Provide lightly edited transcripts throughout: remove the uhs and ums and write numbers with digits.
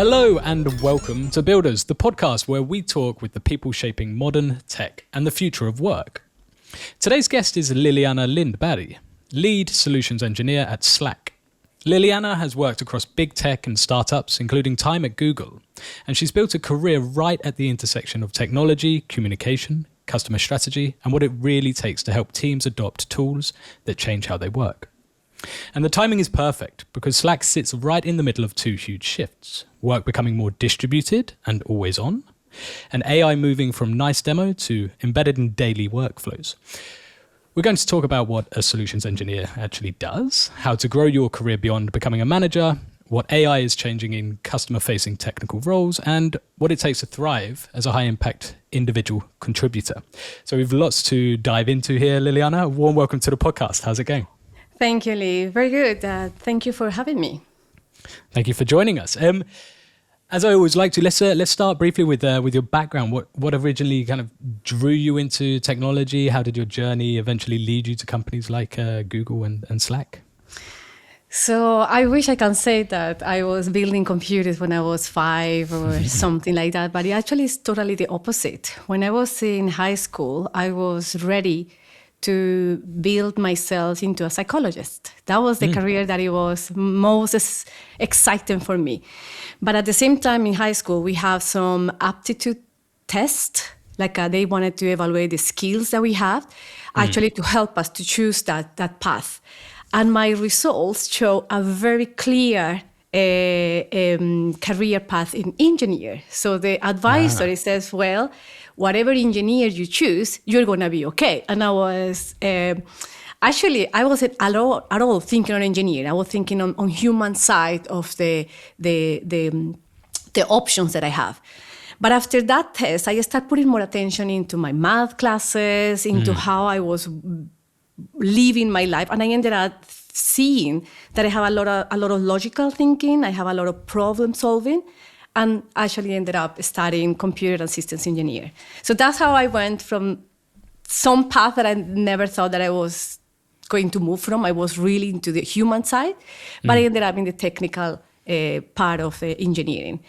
Hello and welcome to Builders, the podcast where we talk with the people shaping modern tech and the future of work. Today's guest is Liliana Lindberg, lead solutions engineer at Slack. Liliana has worked across big tech and startups, including time at Google, and she's built a career right at the intersection of technology, communication, customer strategy, and what it really takes to help teams adopt tools that change how they work. And the timing is perfect because Slack sits right in the middle of two huge shifts, work becoming more distributed and always on, and AI moving from nice demo to embedded in daily workflows. We're going to talk about what a solutions engineer actually does, how to grow your career beyond becoming a manager, what AI is changing in customer-facing technical roles, and what it takes to thrive as a high-impact individual contributor. So we've lots to dive into here, Liliana. A warm welcome to the podcast. How's it going? Thank you, Lee. Very good. Thank you for having me. Thank you for joining us. As I always like to, let's start briefly with your background. What originally kind of drew you into technology? How did your journey eventually lead you to companies like Google and Slack? So I wish I can say that I was building computers when I was 5 or something like that, but it actually is totally the opposite. When I was in high school, I was ready to build myself into a psychologist. That was the career that it was most exciting for me. But at the same time in high school, we have some aptitude tests, like they wanted to evaluate the skills that we have, actually to help us to choose that path. And my results show a very clear career path in engineer. So the advisor says, well, whatever engineer you choose, you're going to be okay. And I was, I wasn't at all thinking on engineering. I was thinking on human side of the options that I have. But after that test, I started putting more attention into my math classes, into how I was living my life. And I ended up seeing that I have a lot of logical thinking. I have a lot of problem solving. And actually ended up studying computer and systems engineer. So that's how I went from some path that I never thought that I was going to move from. I was really into the human side, but I ended up in the technical part of the engineering.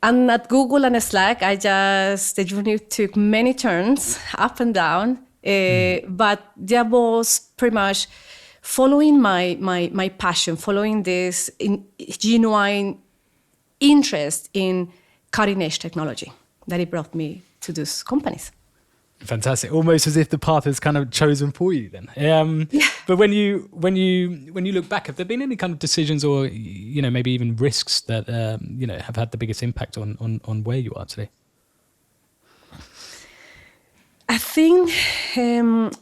And at Google and Slack, the journey took many turns, up and down, but that was pretty much following my passion, following this genuine interest in cutting-edge technology that it brought me to those companies. Fantastic, almost as if the path is kind of chosen for you then. But when you look back, have there been any kind of decisions or maybe even risks that have had the biggest impact on where you are today? I think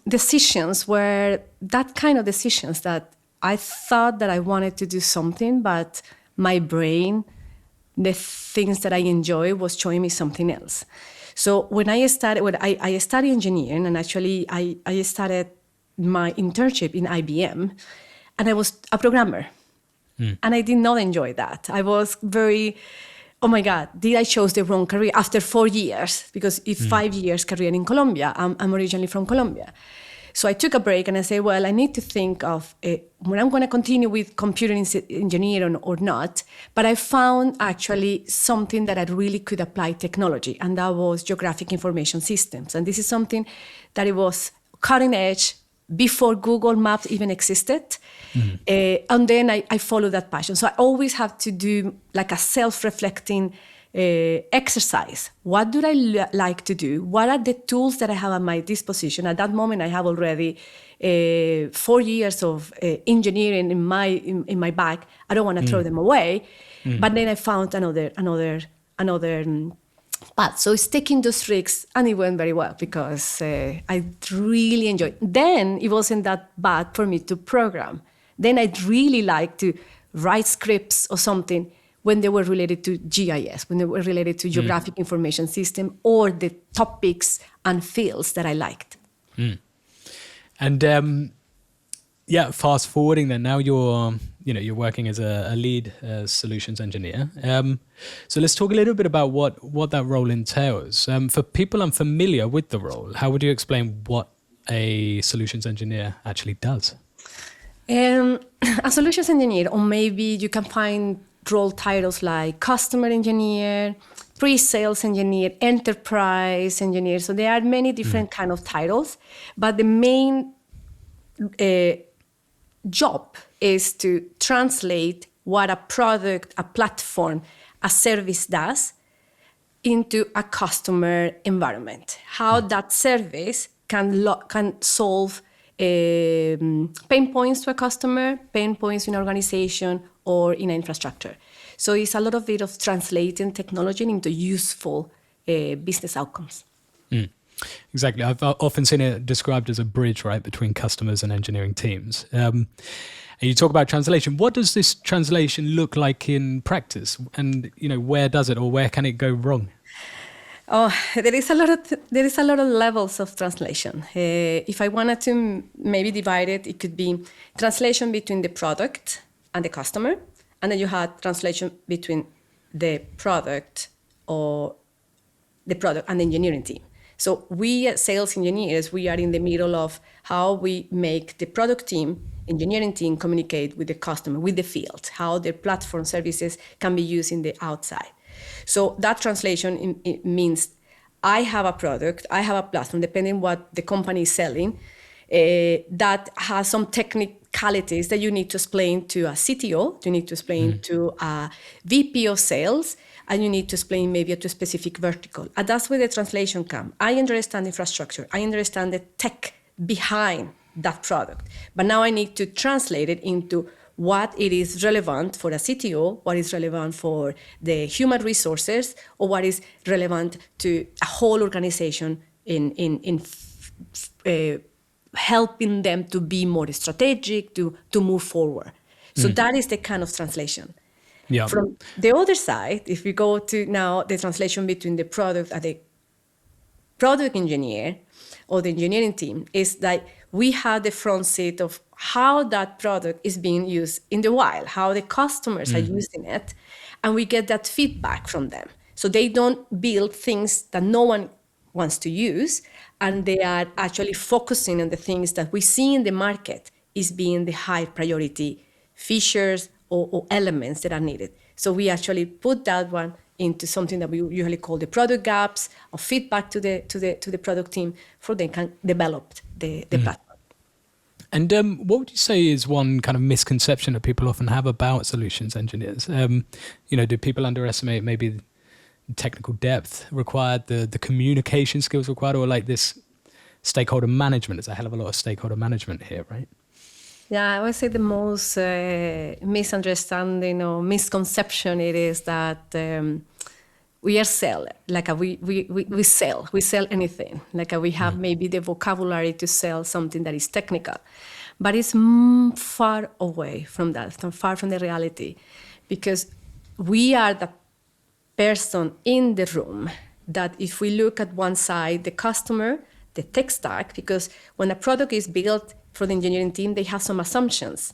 decisions were that kind of decisions that I thought that I wanted to do something, but my brain, the things that I enjoy, was showing me something else. So when I studied engineering, and actually I started my internship in IBM, and I was a programmer. And I did not enjoy that. I was very, oh my God, did I chose the wrong career after 4 years? Because it's 5 years career in Colombia. I'm originally from Colombia. So I took a break and I said, well, I need to think of when I'm going to continue with computer engineering or not. But I found actually something that I really could apply technology, and that was geographic information systems. And this is something that it was cutting edge before Google Maps even existed. And then I followed that passion. So I always have to do like a self-reflecting exercise. What do I like to do? What are the tools that I have at my disposition? At that moment, I have already 4 years of engineering in my bag. I don't want to throw them away. But then I found another path. So it's taking those risks, and it went very well because I really enjoyed. Then it wasn't that bad for me to program. Then I'd really like to write scripts or something when they were related to GIS, when they were related to geographic information system or the topics and fields that I liked. And fast forwarding then, now you're working as a lead solutions engineer. So let's talk a little bit about what that role entails. For people unfamiliar with the role, how would you explain what a solutions engineer actually does? A solutions engineer, or maybe you can find role titles like customer engineer, pre-sales engineer, enterprise engineer. So there are many different kind of titles, but the main job is to translate what a product, a platform, a service does into a customer environment. How that service can solve pain points to a customer, pain points in an organization or in an infrastructure. So it's a lot of bit of translating technology into useful business outcomes. Exactly. I've often seen it described as a bridge, right, between customers and engineering teams. And you talk about translation. What does this translation look like in practice? And, where does it, or where can it go wrong? Oh, there is a lot of levels of translation. If I wanted to maybe divide it, it could be translation between the product and the customer, and then you had translation between the product and the engineering team. So we as sales engineers, we are in the middle of how we make the product team, engineering team communicate with the customer, with the field, how their platform services can be used in the outside. So that translation it means I have a product, I have a platform, depending what the company is selling, that has some technicalities that you need to explain to a CTO, you need to explain to a VP of sales, and you need to explain maybe to a specific vertical. And that's where the translation comes. I understand infrastructure, I understand the tech behind that product, but now I need to translate it into what it is relevant for a CTO, what is relevant for the human resources, or what is relevant to a whole organization in helping them to be more strategic, to move forward. So that is the kind of translation. Yeah. From the other side, if we go to now the translation between the product and the product engineer or the engineering team, is that we have the front seat of how that product is being used in the wild, how the customers are using it, and we get that feedback from them. So they don't build things that no one wants to use, and they are actually focusing on the things that we see in the market is being the high priority features or elements that are needed. So we actually put that one into something that we usually call the product gaps, or feedback to the product team for they can develop the platform. And what would you say is one kind of misconception that people often have about solutions engineers? Do people underestimate maybe the technical depth required, the communication skills required, or like this stakeholder management? There's a hell of a lot of stakeholder management here, right? Yeah, I would say the most misunderstanding or misconception it is that we are sell, like we sell anything. Like we have maybe the vocabulary to sell something that is technical, but it's far away from that, far from the reality, because we are the person in the room that if we look at one side, the customer, the tech stack, because when a product is built for the engineering team, they have some assumptions,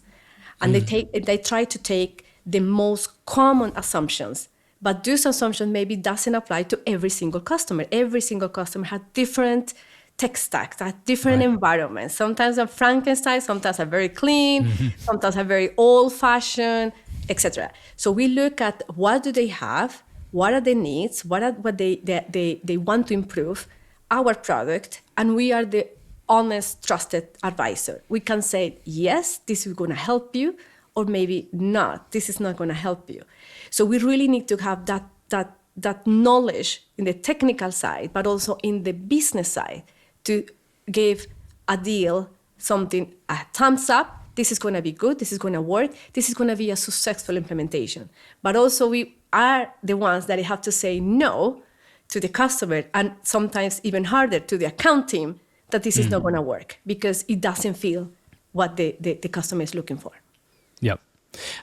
and they try to take the most common assumptions. But those assumptions maybe doesn't apply to every single customer. Every single customer has different tech stacks, different environments. Sometimes are Frankenstein, sometimes are very clean, sometimes are very old-fashioned, etc. So we look at what do they have, what are their needs, what they want to improve our product, and we are the honest, trusted advisor. We can say, yes, this is going to help you, or maybe not, this is not going to help you. So we really need to have that knowledge in the technical side, but also in the business side, to give a deal something, a thumbs up, this is going to be good, this is going to work, this is going to be a successful implementation. But also we are the ones that have to say no to the customer, and sometimes even harder to the account team, that this is not going to work because it doesn't feel what the customer is looking for. Yep.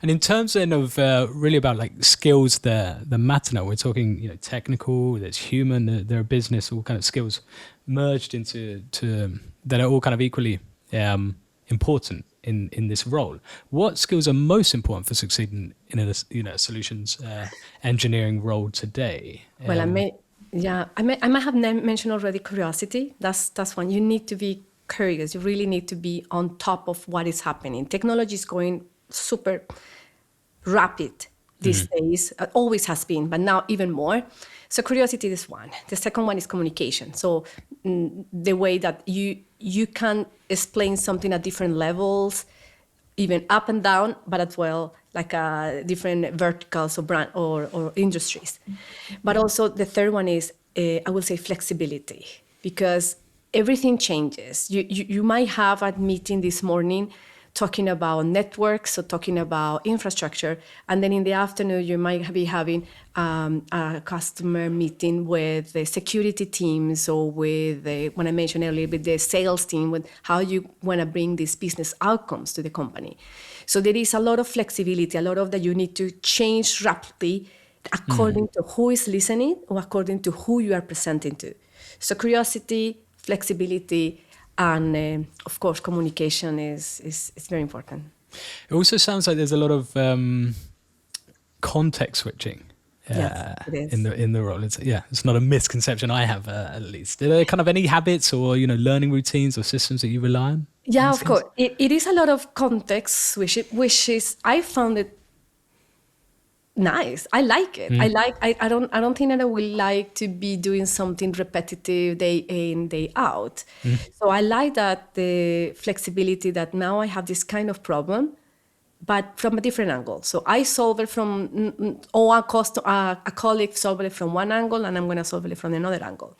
And in terms then of really about like skills that matter now, we're talking technical, there's human, there are business, all kind of skills merged into that are all kind of equally important in this role. What skills are most important for succeeding in a solutions engineering role today? Well, I might have mentioned already curiosity. That's one. You need to be curious. You really need to be on top of what is happening. Technology is going super rapid these days. Always has been, but now even more. So curiosity is one. The second one is communication. So the way that you can explain something at different levels, even up and down, but as well like different verticals or brand or industries. But also the third one is I will say flexibility, because everything changes. You might have a meeting this morning talking about networks or talking about infrastructure, and then in the afternoon you might be having a customer meeting with the security teams or with when I mentioned earlier, with the sales team, with how you want to bring these business outcomes to the company. So there is a lot of flexibility, a lot of that you need to change rapidly according to who is listening or according to who you are presenting to. So curiosity, flexibility, and of course, communication is very important. It also sounds like there's a lot of context switching Yes, it is. in the role. It's not a misconception I have, at least. Are there kind of any habits or learning routines or systems that you rely on? Yeah, of course. It is a lot of context, which is I found it nice. I like it. I don't think that I would like to be doing something repetitive day in, day out. So I like that the flexibility that now I have this kind of problem, but from a different angle. So I solve it from, or a colleague solve it from one angle, and I'm going to solve it from another angle.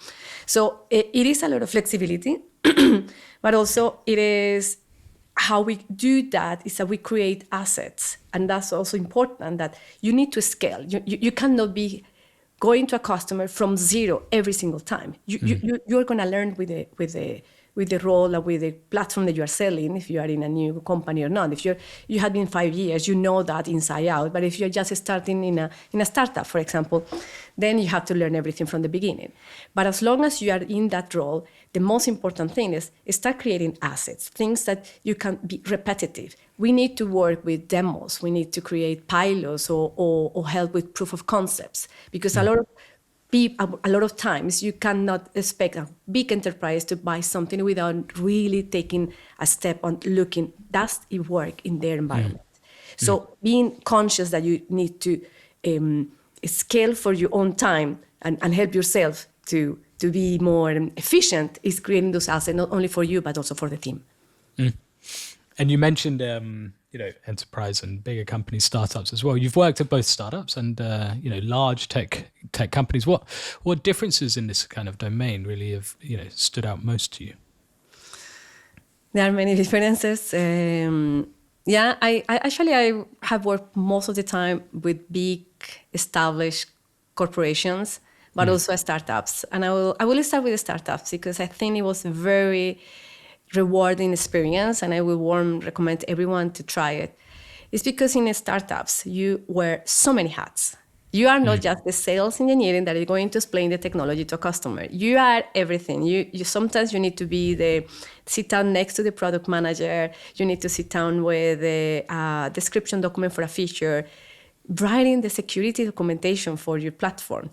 So it is a lot of flexibility, but also it is how we do that is that we create assets. And that's also important, that you need to scale. You cannot be going to a customer from zero every single time. You're going to learn with the role and with the platform that you are selling, if you are in a new company or not. If you have been 5 years, you know that inside out. But if you're just starting in a startup, for example, then you have to learn everything from the beginning. But as long as you are in that role, the most important thing is start creating assets, things that you can be repetitive. We need to work with demos. We need to create pilots or help with proof of concepts, because a lot of times you cannot expect a big enterprise to buy something without really taking a step on looking, does it work in their environment? So being conscious that you need to scale for your own time and help yourself to be more efficient is creating those assets, not only for you, but also for the team. And you mentioned, enterprise and bigger companies, startups as well. You've worked at both startups and, large tech companies. What differences in this kind of domain really have, stood out most to you? There are many differences. I have worked most of the time with big established corporations, but also startups. And I will start with the startups because I think it was a very rewarding experience, and I will warmly recommend everyone to try it. It's because in startups, you wear so many hats. You are not just the sales engineering that is going to explain the technology to a customer. You are everything. You sometimes you need to sit down next to the product manager. You need to sit down with the description document for a feature, writing the security documentation for your platform.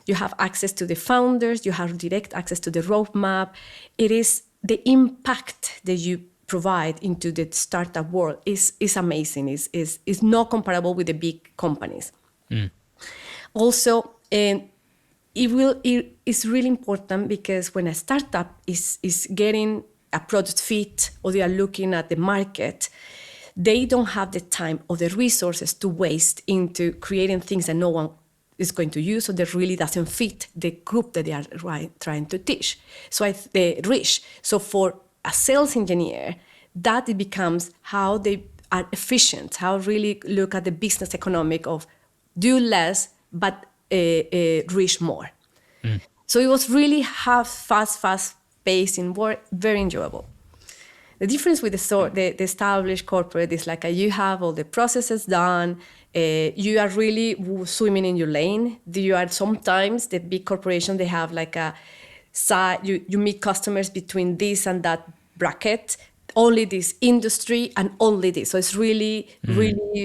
You have access to the founders. You have direct access to the roadmap. It is the impact that you provide into the startup world is amazing. Is not comparable with the big companies. Also, it's really important because when a startup is getting a product fit or they are looking at the market, they don't have the time or the resources to waste into creating things that no one is going to use, or that really doesn't fit the group that they are trying to teach. So reach. So for a sales engineer, that it becomes how they are efficient, how really look at the business economic of do less, but reach more. So it was really fast paced in work, very enjoyable. The difference with the established corporate is like you have all the processes done. You are really swimming in your lane. You are sometimes the big corporation, they have like a side, you meet customers between this and that bracket, only this industry and only this. So it's really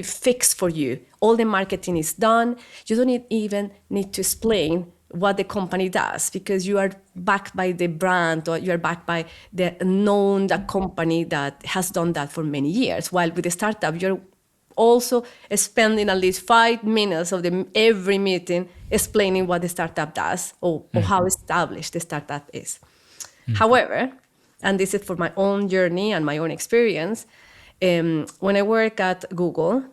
fixed for you. All the marketing is done. You don't even need to explain what the company does because you are backed by the brand or you are backed by the known company that has done that for many years. While with a startup, you're also spending at least 5 minutes of every meeting explaining what the startup does or how established the startup is. However, and this is for my own journey and my own experience, when I work at Google,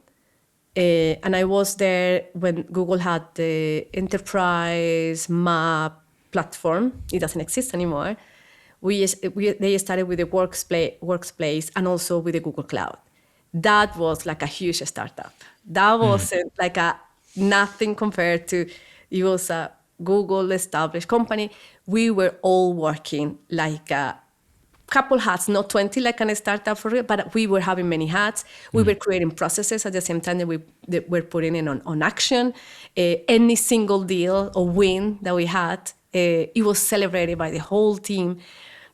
and I was there when Google had the enterprise map platform. It doesn't exist anymore. They started with the workspace and also with the Google Cloud. That was like a huge startup. That wasn't like nothing compared to, it was a Google established company. We were all working like a couple hats, not 20 like a startup for real, but we were having many hats. We were creating processes at the same time that we were putting in on action. Any single deal or win that we had, it was celebrated by the whole team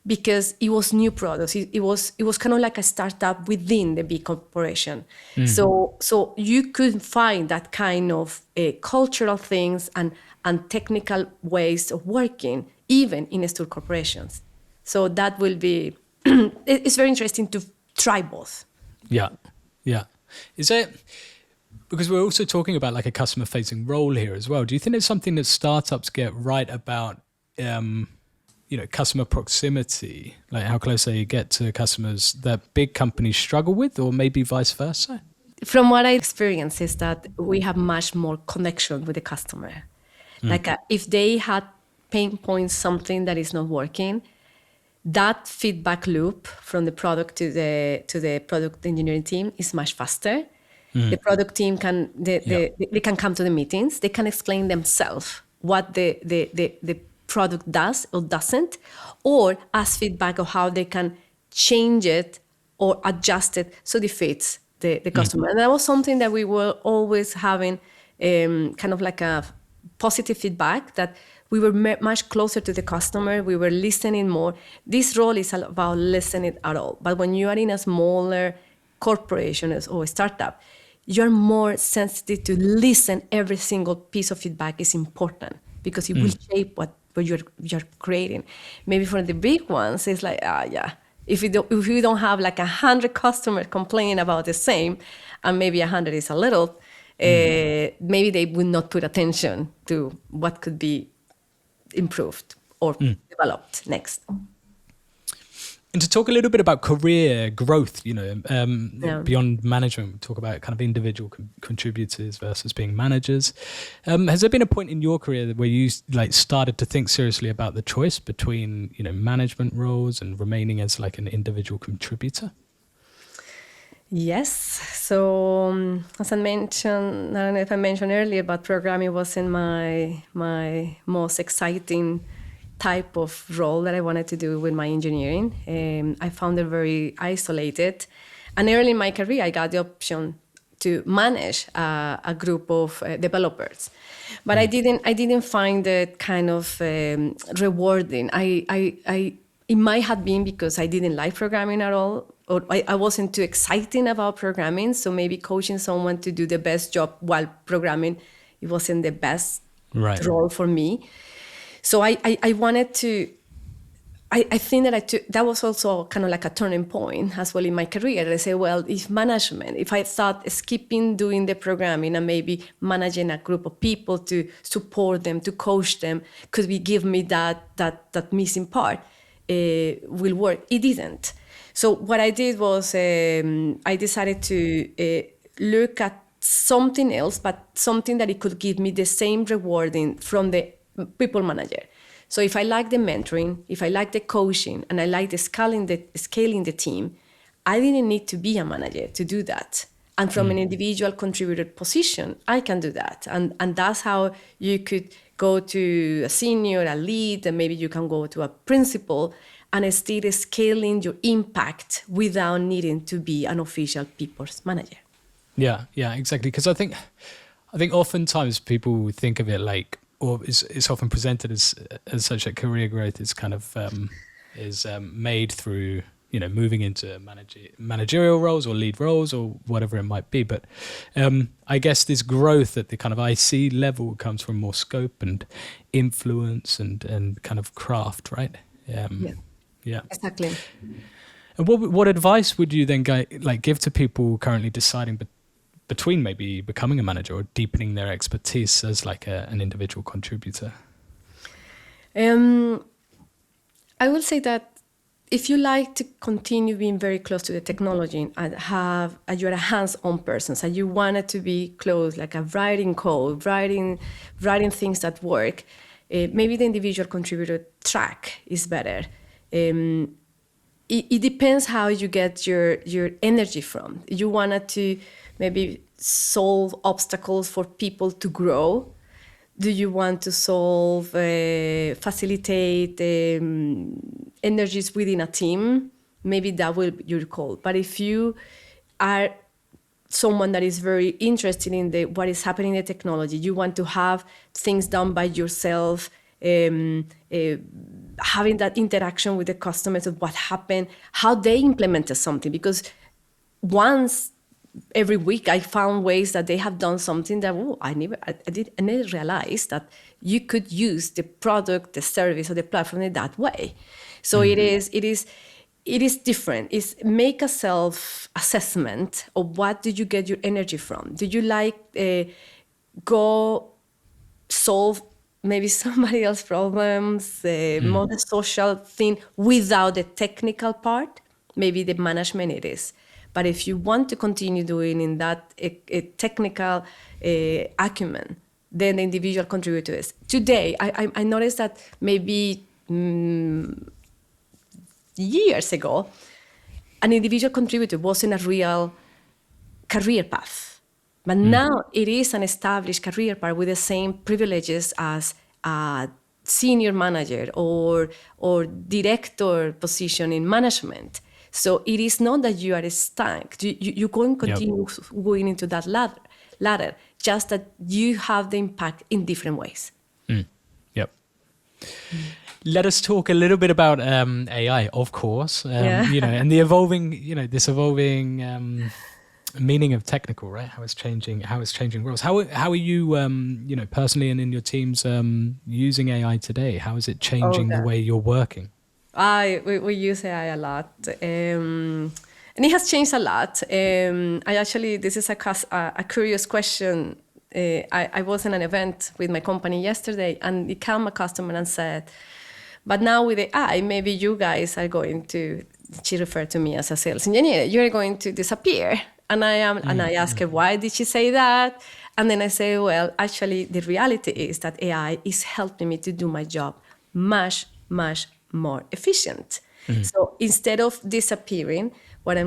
because it was new products. It was kind of like a startup within the big corporation. So you could find that kind of cultural things and technical ways of working, even in still corporations. So that will be, it's very interesting to try both. Yeah. Is it, because we're also talking about like a customer facing role here as well. Do you think it's something that startups get right about, customer proximity, like how close they get to customers that big companies struggle with, or maybe vice versa? From what I experience is that we have much more connection with the customer. Like if they had pinpoint something that is not working, that feedback loop from the product to the product engineering team is much faster. The product team can they can come to the meetings. They can explain themselves what the product does or doesn't, or ask feedback of how they can change it or adjust it so it fits the customer. And that was something that we were always having, kind of like a positive feedback, that we were much closer to the customer. We were listening more. This role is about listening at all. But when you are in a smaller corporation or startup, you're more sensitive to listen. Every single piece of feedback is important because it will shape what you're creating. Maybe for the big ones, it's like, if we don't have like 100 customers complaining about the same, and maybe 100 is a little, maybe they will not put attention to what could be improved or developed next. And to talk a little bit about career growth, beyond management, we talk about kind of individual contributors versus being managers. Has there been a point in your career where you like started to think seriously about the choice between, management roles and remaining as like an individual contributor? Yes. So as I mentioned, I don't know if I mentioned earlier, but programming wasn't my most exciting type of role that I wanted to do with my engineering. I found it very isolated. And early in my career, I got the option to manage a group of developers, but I didn't find it kind of rewarding. It might have been because I didn't like programming at all, or I wasn't too excited about programming. So maybe coaching someone to do the best job while programming, it wasn't the best role for me. So I wanted to, I think that that was also kind of like a turning point as well in my career. I say, well, if I thought skipping doing the programming and maybe managing a group of people to support them, to coach them, could give me that missing part, will work. It didn't. So what I did was I decided to look at something else, but something that it could give me the same rewarding from the people manager. So if I like the mentoring, if I like the coaching, and I like the scaling the team, I didn't need to be a manager to do that. And from an individual contributor position, I can do that. And that's how you could go to a senior, a lead, and maybe you can go to a principal, and still scaling your impact without needing to be an official people's manager. Yeah, exactly. Because I think oftentimes people think of it like, or it's often presented as such that career growth is kind of made through moving into managerial roles or lead roles or whatever it might be. But I guess this growth at the kind of IC level comes from more scope and influence and kind of craft, right? Yeah, exactly. And what advice would you then give to people currently deciding between maybe becoming a manager or deepening their expertise as like an individual contributor? I will say that if you like to continue being very close to the technology and you're a hands-on person, so you want it to be close, like a writing code, writing things that work, maybe the individual contributor track is better. It depends how you get your energy from. You wanted to maybe solve obstacles for people to grow. Do you want to facilitate energies within a team? Maybe that will be your call. But if you are someone that is very interested in what is happening in the technology, you want to have things done by yourself, having that interaction with the customers of what happened, how they implemented something. Because once every week I found ways that they have done something that I never realized that you could use the product, the service, or the platform in that way. So it is different. It's make a self-assessment of what did you get your energy from. Do you like go solve maybe somebody else's problems, more the social thing without the technical part? Maybe the management it is. But if you want to continue doing in that technical acumen, then the individual contributors. Today, I noticed that maybe years ago, an individual contributor wasn't a real career path. But now it is an established career path with the same privileges as a senior manager or director position in management. So it is not that you are stuck. You can continue going into that ladder, just that you have the impact in different ways. Yep. Let us talk a little bit about AI, of course, and the evolving, this evolving meaning of technical, right? How it's changing roles. How are you, personally and in your teams using AI today? How is it changing the way you're working? We use AI a lot, and it has changed a lot. This is a curious question. I was in an event with my company yesterday, and it came a customer and said, "But now with AI, maybe you guys are going to." She referred to me as a sales engineer. You're going to disappear, and I asked her why did she say that, and then I say, well, actually, the reality is that AI is helping me to do my job much more efficient. So instead of disappearing, what I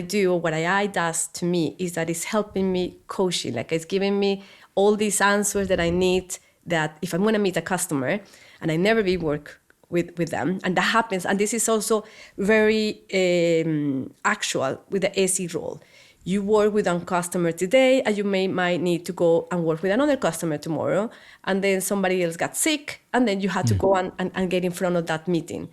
do or what AI does to me is that it's helping me coaching, like it's giving me all these answers that I need, that if I'm going to meet a customer and I never be work with them, and that happens, and this is also very actual with the SE role. You work with one customer today, and you might need to go and work with another customer tomorrow, and then somebody else got sick, and then you had to go and get in front of that meeting.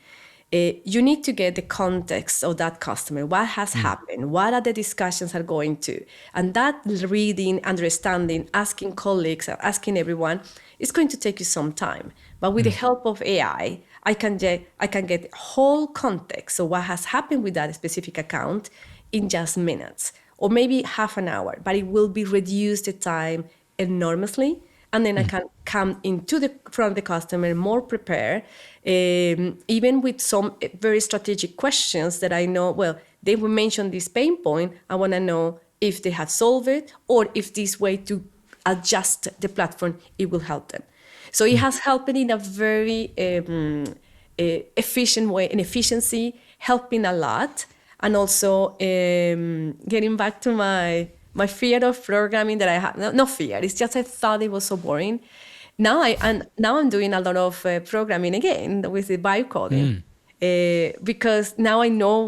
You need to get the context of that customer, what has happened, what are the discussions are going to, and that reading, understanding, asking colleagues, asking everyone, it's going to take you some time. But with the help of AI, I can get whole context of what has happened with that specific account in just minutes, or maybe half an hour, but it will be reduced the time enormously. And then I can come into the front of the customer more prepared, even with some very strategic questions that I know, well, they will mention this pain point. I want to know if they have solved it, or if this way to adjust the platform, it will help them. So it has helped in a very efficient way, in efficiency, helping a lot. And also getting back to my fear of programming that I have. No fear, it's just I thought it was so boring. Now I'm doing a lot of programming again with the biocoding, because now I know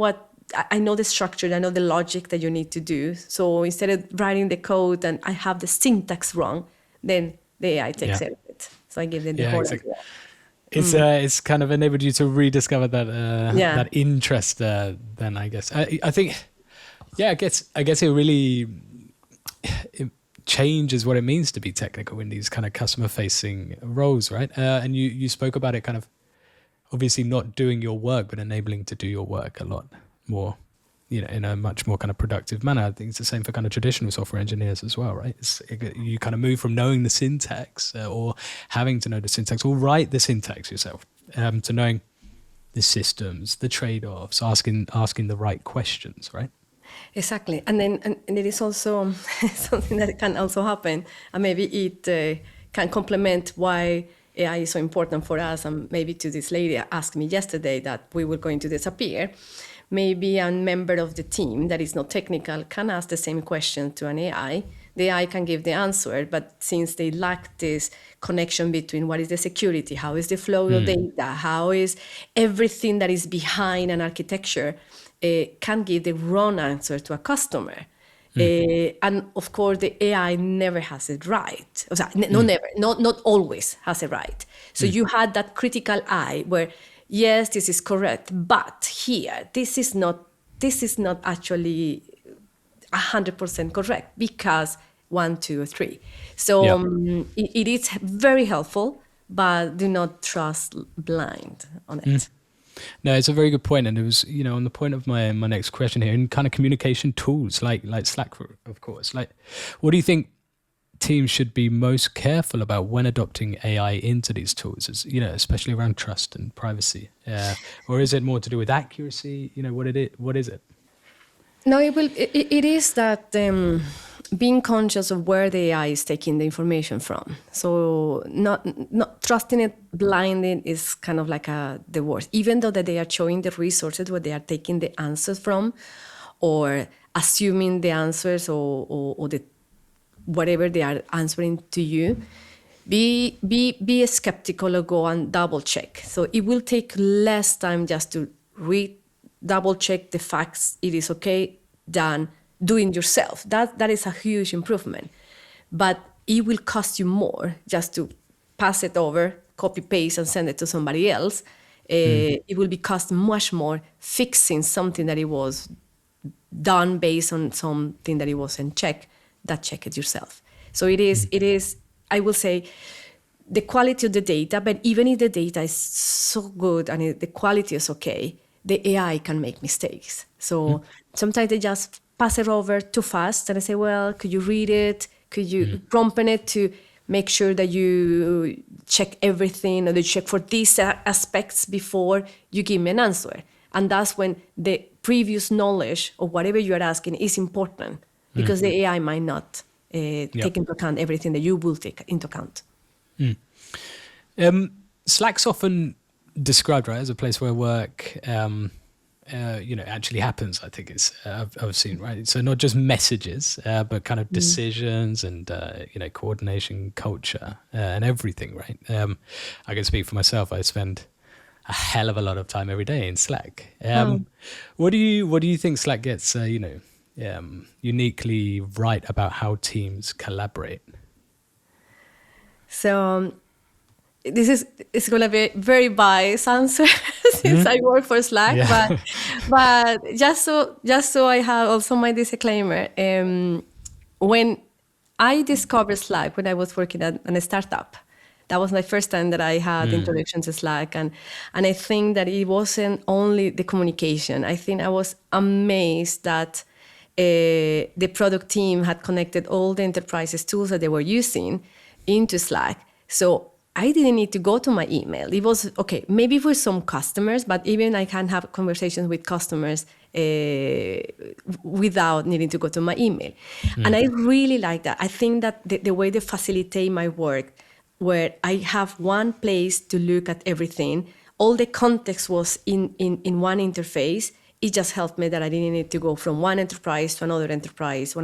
the structure, I know the logic that you need to do. So instead of writing the code and I have the syntax wrong, then the AI takes care of it. So I give them the whole exactly. It's kind of enabled you to rediscover that interest. Then I guess I think, I guess it really it changes what it means to be technical in these kind of customer facing roles, right? And you spoke about it, kind of obviously not doing your work, but enabling to do your work a lot more in a much more kind of productive manner. I think it's the same for kind of traditional software engineers as well, right? You kind of move from knowing the syntax or having to know the syntax or write the syntax yourself to knowing the systems, the trade-offs, asking the right questions, right? Exactly. And then and it is also something that can also happen, and maybe it can complement why AI is so important for us. And maybe to this lady asked me yesterday that we were going to disappear. Maybe a member of the team that is not technical can ask the same question to an AI. The AI can give the answer, but since they lack this connection between what is the security, how is the flow of data, how is everything that is behind an architecture, can give the wrong answer to a customer. And of course, the AI never has it right. Not always has it right. So you had that critical eye where, yes, this is correct, but here, this is not actually 100% correct because 1, 2, 3. So it is very helpful, but do not trust blind on it. No, it's a very good point, and it was, on the point of my next question here, in kind of communication tools like Slack, of course. Like, what do you think teams should be most careful about when adopting AI into these tools? Is, especially around trust and privacy, or is it more to do with accuracy? What is it? No, it is that being conscious of where the AI is taking the information from. So not trusting it blindly is kind of like the worst. Even though that they are showing the resources where they are taking the answers from, or assuming the answers or the whatever they are answering to you, be skeptical or go and double check. So it will take less time just to double check the facts. It is okay than doing yourself. That is a huge improvement, but it will cost you more just to pass it over, copy paste and send it to somebody else. It will be cost much more fixing something that it was done based on something that it was in check it yourself. So it is I will say the quality of the data, but even if the data is so good and the quality is okay, the AI can make mistakes. So sometimes they just pass it over too fast, and I say, well, could you read it? Could you prompt it to make sure that you check everything, or that you check for these aspects before you give me an answer? And that's when the previous knowledge of whatever you are asking is important, because the AI might not take into account everything that you will take into account. Slack's often described, right, as a place where work actually happens. I think it's I've seen, right? So not just messages, but kind of decisions and coordination, culture, and everything, right? I can speak for myself. I spend a hell of a lot of time every day in Slack. What do you think Slack gets uniquely right about how teams collaborate? So it's going to be a very biased answer since I work for Slack, but just so I have also my disclaimer. When I discovered Slack, when I was working at a startup, that was my first time that I had introduction to Slack, and I think that it wasn't only the communication. I think I was amazed that the product team had connected all the enterprises tools that they were using into Slack. So I didn't need to go to my email. It was, okay, maybe for some customers, but even I can have conversations with customers without needing to go to my email. And I really like that. I think that the way they facilitate my work, where I have one place to look at everything, all the context was in one interface, it just helped me that I didn't need to go from one enterprise to another enterprise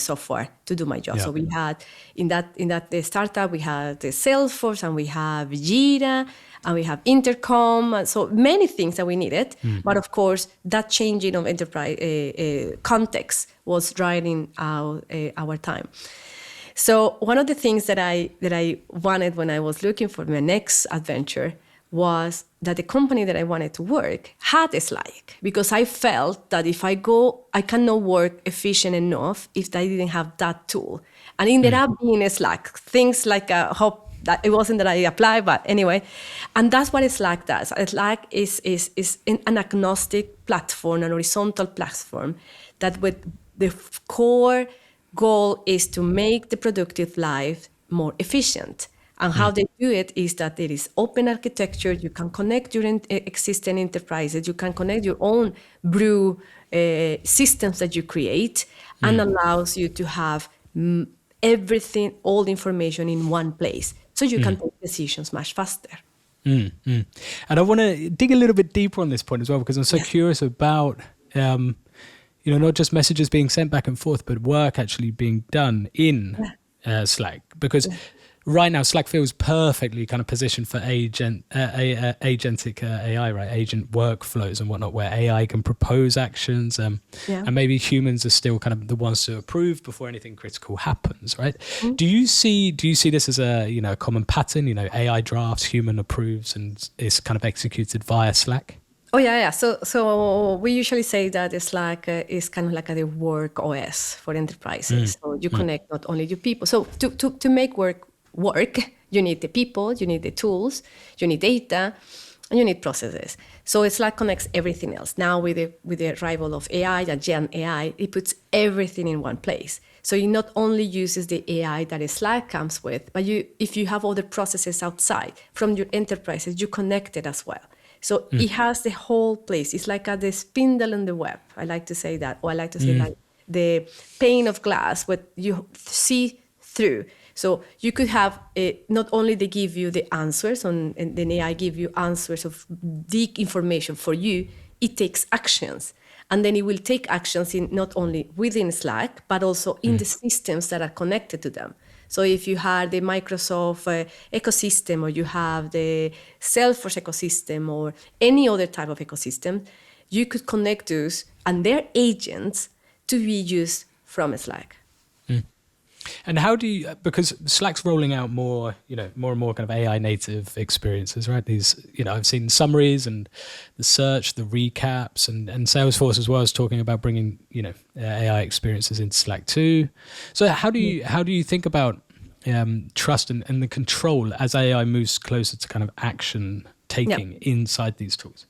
software to do my job. Yeah. So we had in that startup, we had the Salesforce, and we have Jira, and we have Intercom, and so many things that we needed. But of course, that changing of enterprise context was driving out our time. So one of the things that I wanted when I was looking for my next adventure was that the company that I wanted to work had a Slack, because I felt that if I go, I cannot work efficient enough if I didn't have that tool. And ended up being a Slack. Things like how that it wasn't that I applied, but anyway. And that's what Slack does. Slack is an agnostic platform, an horizontal platform that with the core goal is to make the productive life more efficient. And how they do it is that there is open architecture. You can connect your existing enterprises. You can connect your own brew systems that you create, and allows you to have everything, all the information in one place. So you can take decisions much faster. And I want to dig a little bit deeper on this point as well, because I'm so curious about, not just messages being sent back and forth, but work actually being done in Slack. Because right now, Slack feels perfectly kind of positioned for agentic AI, right? Agent workflows and whatnot, where AI can propose actions, and maybe humans are still kind of the ones to approve before anything critical happens, right? Do you see this as a common pattern? AI drafts, human approves, and is kind of executed via Slack. Oh yeah. So we usually say that Slack is kind of like the work OS for enterprises. So you connect not only your people. So to make work, you need the people, you need the tools, you need data, and you need processes. So Slack connects everything else. Now with the arrival of AI, the Gen AI, it puts everything in one place. So it not only uses the AI that Slack comes with, but if you have other processes outside from your enterprises, you connect it as well. So it has the whole place. It's like the spindle in the web. I like to say that, or I like to say like the pane of glass, what you see through. So you could have not only they give you the answers, and then AI give you answers of the information for you, it takes actions. And then it will take actions in not only within Slack, but also in the systems that are connected to them. So if you have the Microsoft ecosystem, or you have the Salesforce ecosystem, or any other type of ecosystem, you could connect those and their agents to be used from Slack. And how do you, because Slack's rolling out more and more kind of AI native experiences, right? These, I've seen summaries and the search, the recaps, and Salesforce as well is talking about bringing, AI experiences into Slack too. So how do you think about trust and the control as AI moves closer to kind of action taking inside these tools?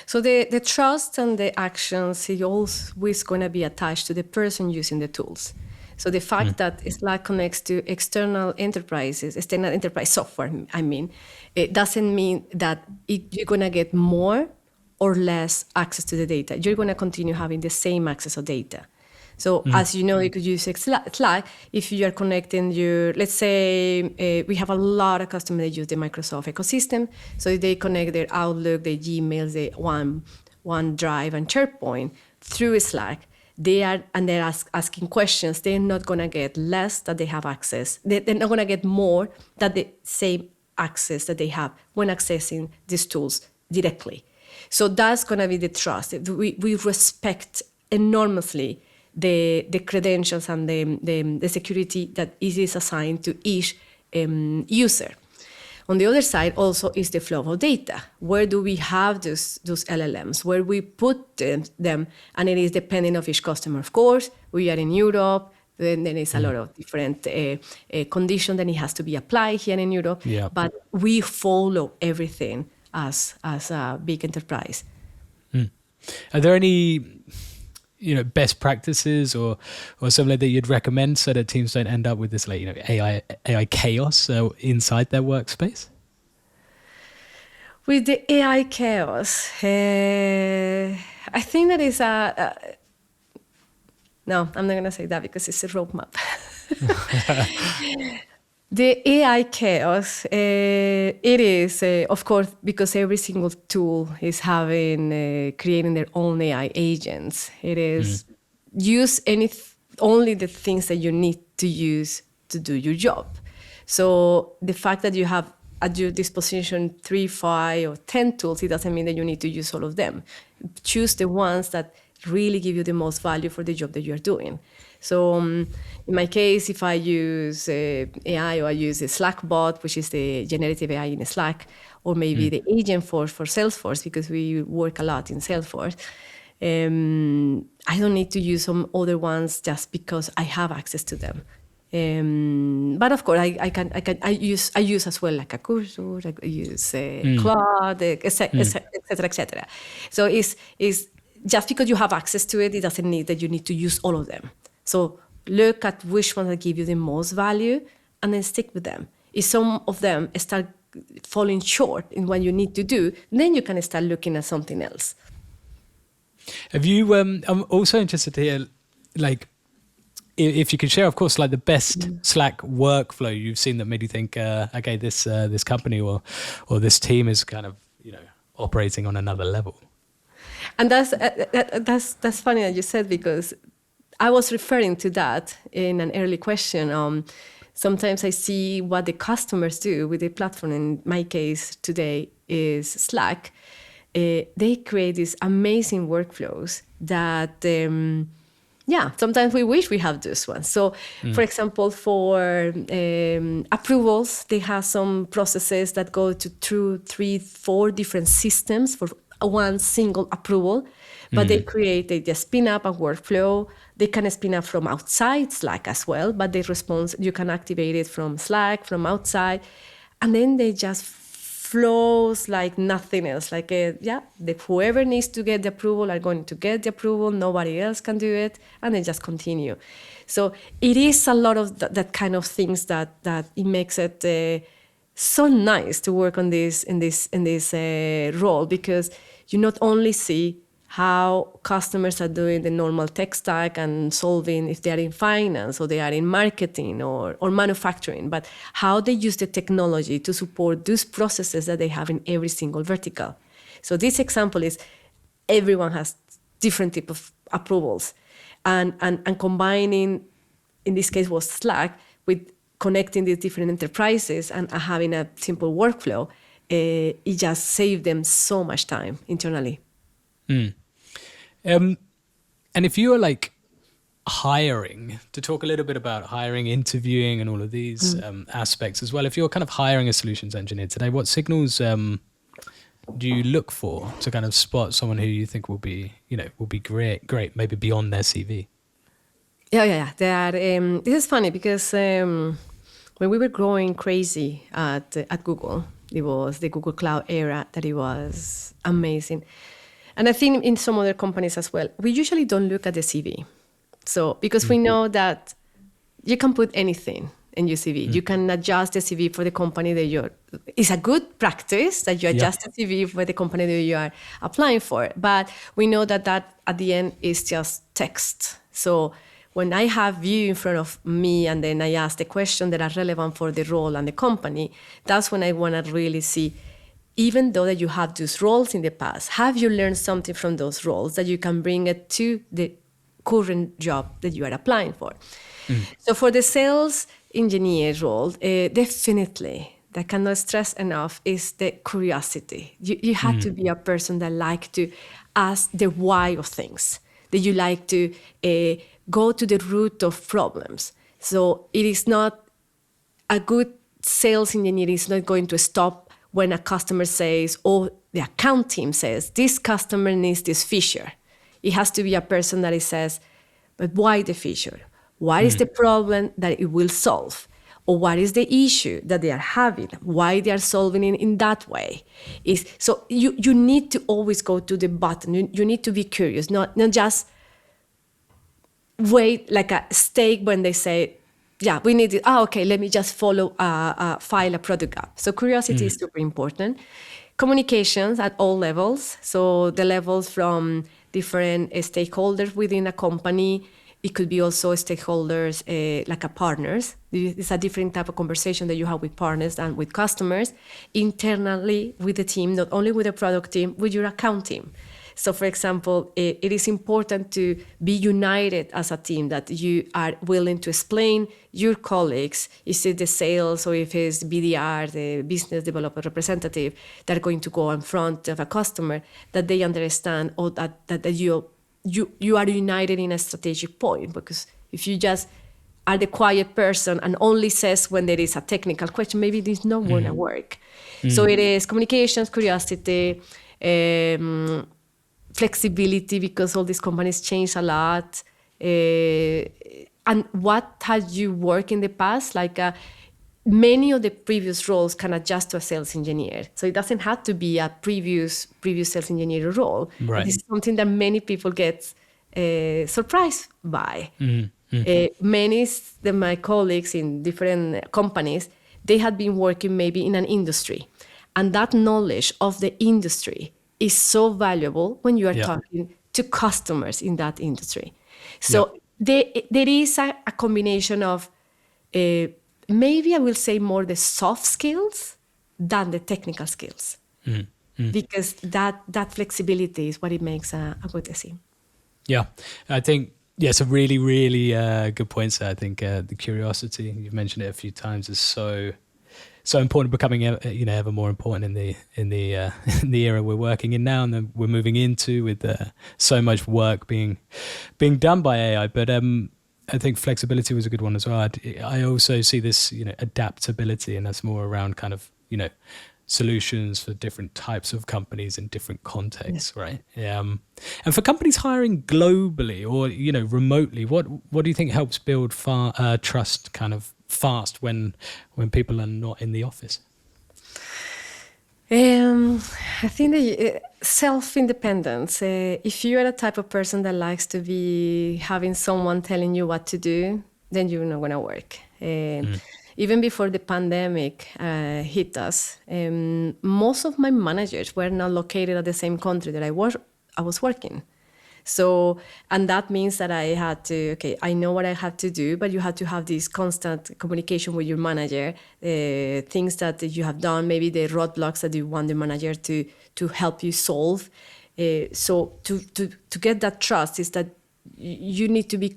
So the trust and the actions is always going to be attached to the person using the tools. So the fact that Slack connects to external enterprise software, it doesn't mean that you're going to get more or less access to the data. You're going to continue having the same access to data. So as you know, you could use Slack if you are connecting let's say we have a lot of customers that use the Microsoft ecosystem. So they connect their Outlook, their Gmails, their OneDrive and SharePoint through Slack. They're asking questions. They're not going to get less that they have access. They're not going to get more than the same access that they have when accessing these tools directly. So that's going to be the trust. We respect enormously the credentials and the security that is assigned to each user. On the other side also is the flow of data. Where do we have those LLMs? Where we put them? And it is depending on each customer, of course. We are in Europe. Then there is a lot of different conditions that it has to be applied here in Europe. Yeah. But we follow everything as a big enterprise. Are there any best practices or something that you'd recommend so that teams don't end up with this AI chaos inside their workspace? With the AI chaos, I think that is no, I'm not going to say that because it's a roadmap. The AI chaos, it is, of course, because every single tool is creating their own AI agents. It is use only the things that you need to use to do your job. So the fact that you have at your disposition 3, 5, or 10 tools, it doesn't mean that you need to use all of them. Choose the ones that really give you the most value for the job that you're doing. So in my case, if I use AI, or I use a Slack bot, which is the generative AI in Slack, or maybe the agent for Salesforce, because we work a lot in Salesforce, I don't need to use some other ones just because I have access to them. But of course, I use as well like a cursor, I use Claude, etc., etc. So is just because you have access to it, it doesn't mean that you need to use all of them. So look at which ones that give you the most value, and then stick with them. If some of them start falling short in what you need to do, then you can start looking at something else. Have you? I'm also interested to hear, like, if you could share, of course, like the best Slack workflow you've seen that made you think, okay, this company or this team is kind of operating on another level. And that's funny that you said, because I was referring to that in an early question. Sometimes I see what the customers do with the platform. In my case today is Slack. They create these amazing workflows that, sometimes we wish we have this one. So, for example, for approvals, they have some processes that go to 2, 3, 4 different systems for one single approval. But they just spin up a workflow. They can spin up from outside Slack as well, but you can activate it from Slack, from outside. And then they just flows like nothing else. Like, whoever needs to get the approval are going to get the approval. Nobody else can do it. And they just continue. So it is a lot of that kind of things that it makes it so nice to work on this in this role, because you not only see how customers are doing the normal tech stack and solving if they are in finance or they are in marketing or manufacturing, but how they use the technology to support those processes that they have in every single vertical. So this example is everyone has different type of approvals, and combining, in this case was Slack, with connecting these different enterprises and having a simple workflow. It just saved them so much time internally. And if you are like hiring, to talk a little bit about hiring, interviewing, and all of these aspects as well, if you're kind of hiring a solutions engineer today, what signals do you look for to kind of spot someone who you think will be great, maybe beyond their CV? Yeah. They are. This is funny because when we were growing crazy at Google, it was the Google Cloud era that it was amazing. And I think in some other companies as well, we usually don't look at the CV. So, because we know that you can put anything in your CV. You can adjust the CV for the company that it's a good practice that you adjust the CV for the company that you are applying for. But we know that at the end is just text. So when I have you in front of me and then I ask the questions that are relevant for the role and the company, that's when I want to really see, even though that you have those roles in the past, have you learned something from those roles that you can bring it to the current job that you are applying for? So for the sales engineer role, definitely, that cannot stress enough, is the curiosity. You have to be a person that like to ask the why of things, that you like to go to the root of problems. So it is not, a good sales engineer is not going to stop when a customer says, or the account team says, this customer needs this feature. It has to be a person that says, but why the feature? What is the problem that it will solve? Or what is the issue that they are having? Why they are solving it in that way? So you need to always go to the bottom. You need to be curious, not just wait like a steak when they say, we need it. Okay, let me just file a product gap. So curiosity is super important. Communications at all levels. So the levels from different stakeholders within a company. It could be also stakeholders like a partners. It's a different type of conversation that you have with partners and with customers. Internally with the team, not only with the product team, with your account team. So, for example, it is important to be united as a team, that you are willing to explain your colleagues, is it the sales or if it's BDR, the business developer representative, that are going to go in front of a customer, that they understand, or that you are united in a strategic point. Because if you just are the quiet person and only says when there is a technical question, maybe this is not going to work. So it is communications, curiosity, flexibility, because all these companies change a lot, and what had you worked in the past? Like many of the previous roles can adjust to a sales engineer, so it doesn't have to be a previous sales engineer role. Right. This is something that many people get surprised by. Many of my colleagues in different companies, they had been working maybe in an industry, and that knowledge of the industry is so valuable when you are Yeah. talking to customers in that industry. Yeah. So there is a combination of maybe I will say more the soft skills than the technical skills, because that flexibility is what it makes a good SE. Yeah, I think it's a really, really good point. So I think the curiosity, you've mentioned it a few times, is so important, becoming ever more important in the in the era we're working in now, and then we're moving into, with so much work being done by AI. But I think flexibility was a good one as well. I also see this adaptability, and that's more around kind of solutions for different types of companies in different contexts, right? And for companies hiring globally or remotely, what do you think helps build trust kind of fast when people are not in the office? I think the self-independence. If you are a type of person that likes to be having someone telling you what to do, then you're not going to work. Even before the pandemic hit us, most of my managers were not located at the same country that I was working. So, and that means that I had to, okay, I know what I have to do, but you have to have this constant communication with your manager, things that you have done, maybe the roadblocks that you want the manager to help you solve. So to get that trust is that you need to be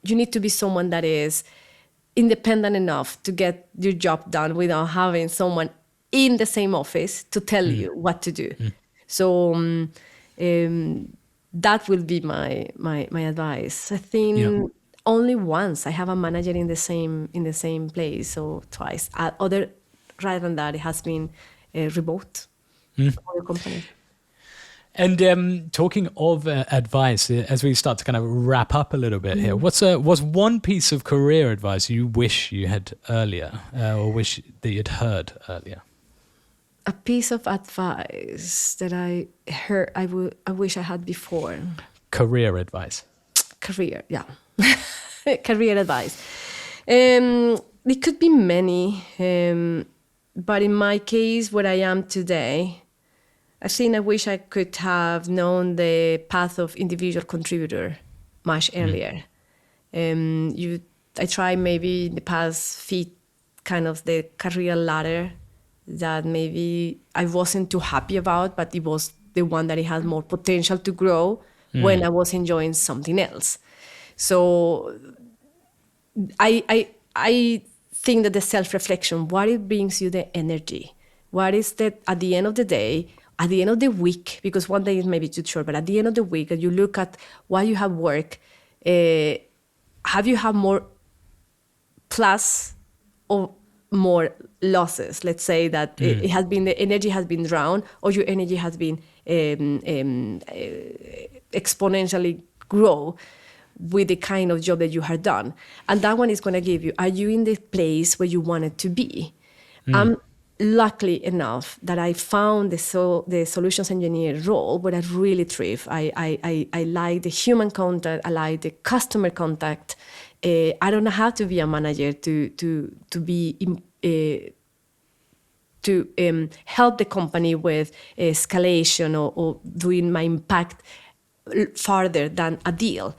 you need to be someone that is independent enough to get your job done without having someone in the same office to tell you what to do. So that will be my advice. I think only once I have a manager in the same place, so twice. Rather than that, it has been remote for the company. And talking of advice, as we start to kind of wrap up a little bit here, what's one piece of career advice you wish you had earlier, or wish that you'd heard earlier? A piece of advice that I heard, I wish I had before. Career advice. Career, yeah. Career advice. It could be many, but in my case, where I am today, I think I wish I could have known the path of individual contributor much earlier. I tried maybe in the past feet kind of the career ladder that maybe I wasn't too happy about, but it was the one that it had more potential to grow when I was enjoying something else. So I think that the self-reflection, what it brings you the energy, what is that at the end of the day, at the end of the week, because one day is maybe too short, but at the end of the week, you look at what you have worked, have you had more plus or more losses? Let's say that it has been, the energy has been drowned, or your energy has been exponentially grow with the kind of job that you have done. And that one is going to give you, are you in the place where you wanted to be? I'm lucky enough that I found the solutions engineer role where I really thrive. I like the human contact, I like the customer contact. I don't have to be a manager to help the company with escalation or doing my impact farther than a deal.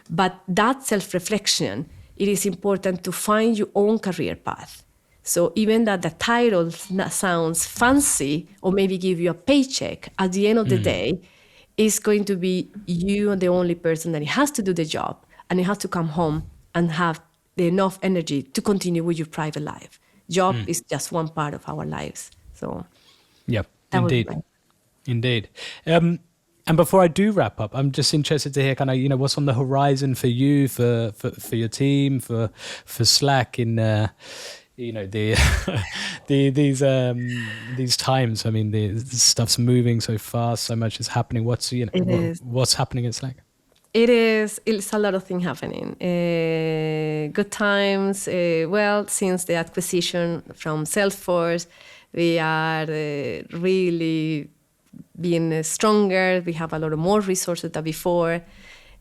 But that self-reflection, it is important to find your own career path. So even that the title sounds fancy or maybe give you a paycheck, at the end of the day, it's going to be you and the only person that has to do the job, and you have to come home and have enough energy to continue with your private life. Job is just one part of our lives. So yeah, indeed. And before I do wrap up, I'm just interested to hear kind of what's on the horizon for you, for your team, for Slack in these times. I mean, the stuff's moving so fast, so much is happening. What's happening at Slack? It's a lot of things happening. Good times. Well, since the acquisition from Salesforce, we are really being stronger. We have a lot of more resources than before.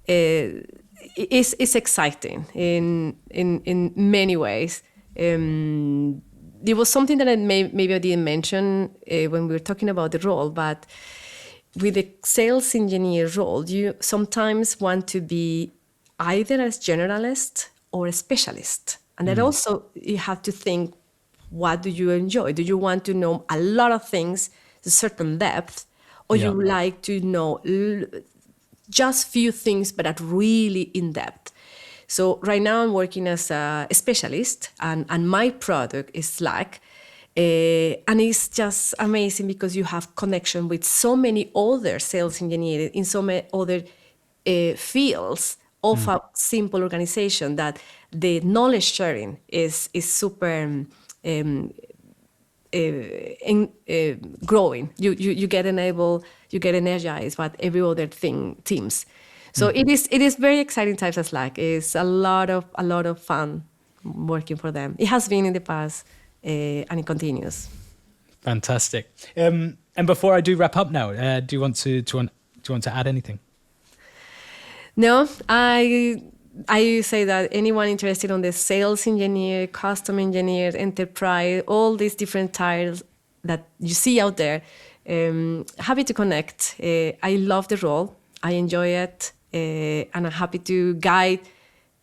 It's exciting in many ways. There was something that maybe I didn't mention when we were talking about the role, but with the sales engineer role, you sometimes want to be either a generalist or a specialist. And then also you have to think, what do you enjoy? Do you want to know a lot of things, a certain depth, or you like to know just few things but are really in depth? So right now I'm working as a specialist, and my product is Slack. And it's just amazing because you have connection with so many other sales engineers in so many other fields of a simple organization that the knowledge sharing is super growing. You get enabled, you get energized by every other teams. So it is very exciting times at Slack. It's a lot of fun working for them. It has been in the past. And it continues. Fantastic. And before I do wrap up now, do you want to add anything? No, I say that anyone interested on the sales engineer, custom engineer, enterprise, all these different titles that you see out there, happy to connect. I love the role. I enjoy it, and I'm happy to guide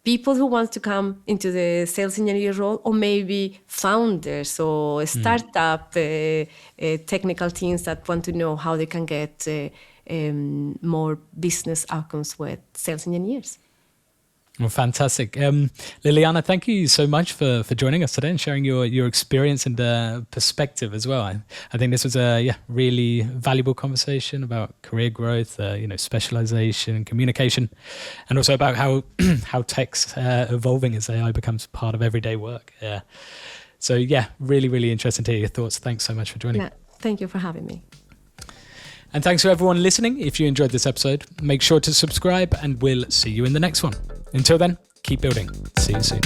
people who want to come into the sales engineer role, or maybe founders or startup technical teams that want to know how they can get more business outcomes with sales engineers. Well, fantastic. Liliana, thank you so much for joining us today and sharing your experience and perspective as well. I think this was a really valuable conversation about career growth, specialization and communication, and also about how tech's evolving as AI becomes part of everyday work. So really, really interesting to hear your thoughts. Thanks so much for joining. Yeah, thank you for having me. And thanks to everyone listening. If you enjoyed this episode, make sure to subscribe and we'll see you in the next one. Until then, keep building. See you soon.